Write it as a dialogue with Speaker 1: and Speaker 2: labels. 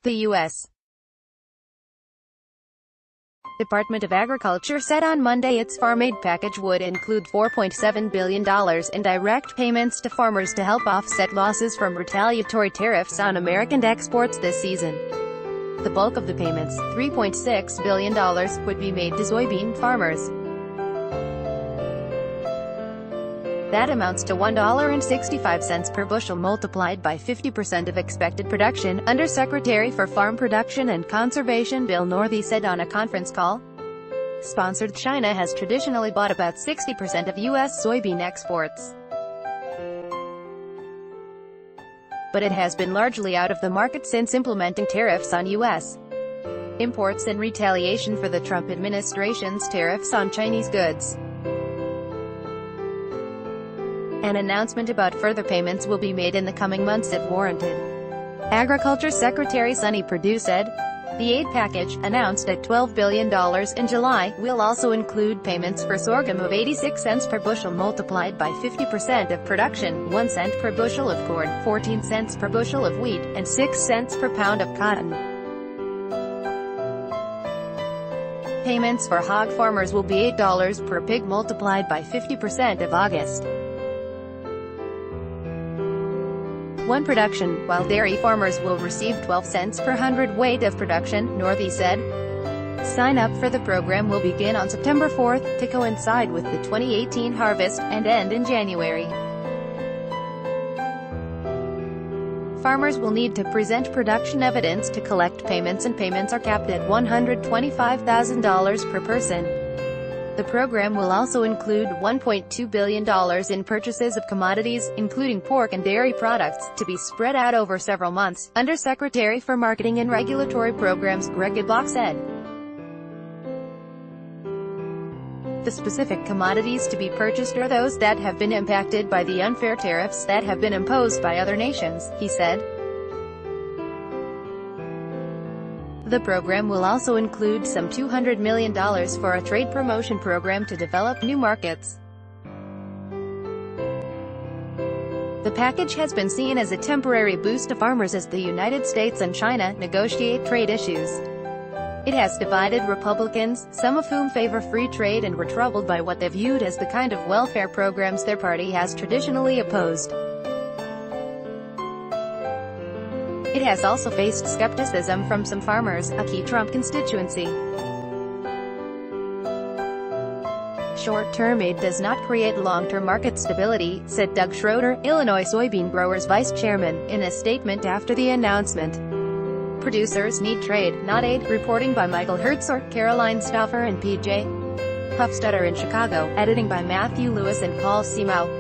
Speaker 1: The U.S. Department of Agriculture said on Monday its farm aid package would include $4.7 billion in direct payments to farmers to help offset losses from retaliatory tariffs on American exports this season. The bulk of the payments, $3.6 billion, would be made to soybean farmers. That amounts to $1.65 per bushel multiplied by 50% of expected production, Undersecretary for Farm Production and Conservation Bill Northey said on a conference call. Sponsored China has traditionally bought about 60% of U.S. soybean exports. But it has been largely out of the market since implementing tariffs on U.S. imports in retaliation for the Trump administration's tariffs on Chinese goods. An announcement about further payments will be made in the coming months if warranted. Agriculture Secretary Sonny Perdue said, the aid package, announced at $12 billion in July, will also include payments for sorghum of 86 cents per bushel multiplied by 50% of production, 1 cent per bushel of corn, 14 cents per bushel of wheat, and 6 cents per pound of cotton. Payments for hog farmers will be $8 per pig multiplied by 50% of August 1 production, while dairy farmers will receive 12 cents per hundredweight of production, Northey said. Sign up for the program will begin on September 4th, to coincide with the 2018 harvest, and end in January. Farmers will need to present production evidence to collect payments, and payments are capped at $125,000 per person. The program will also include $1.2 billion in purchases of commodities, including pork and dairy products, to be spread out over several months, Undersecretary for Marketing and Regulatory Programs Greg Eblock said. The specific commodities to be purchased are those that have been impacted by the unfair tariffs that have been imposed by other nations, he said. The program will also include some $200 million for a trade promotion program to develop new markets. The package has been seen as a temporary boost to farmers as the United States and China negotiate trade issues. It has divided Republicans, some of whom favor free trade and were troubled by what they viewed as the kind of welfare programs their party has traditionally opposed. It has also faced skepticism from some farmers, a key Trump constituency. Short-term aid does not create long-term market stability, said Doug Schroeder, Illinois soybean growers vice chairman, in a statement after the announcement. Producers need trade, not aid. Reporting by Michael Hertzor, Caroline Stauffer and P.J. Huffstetter in Chicago. Editing by Matthew Lewis and Paul Simao.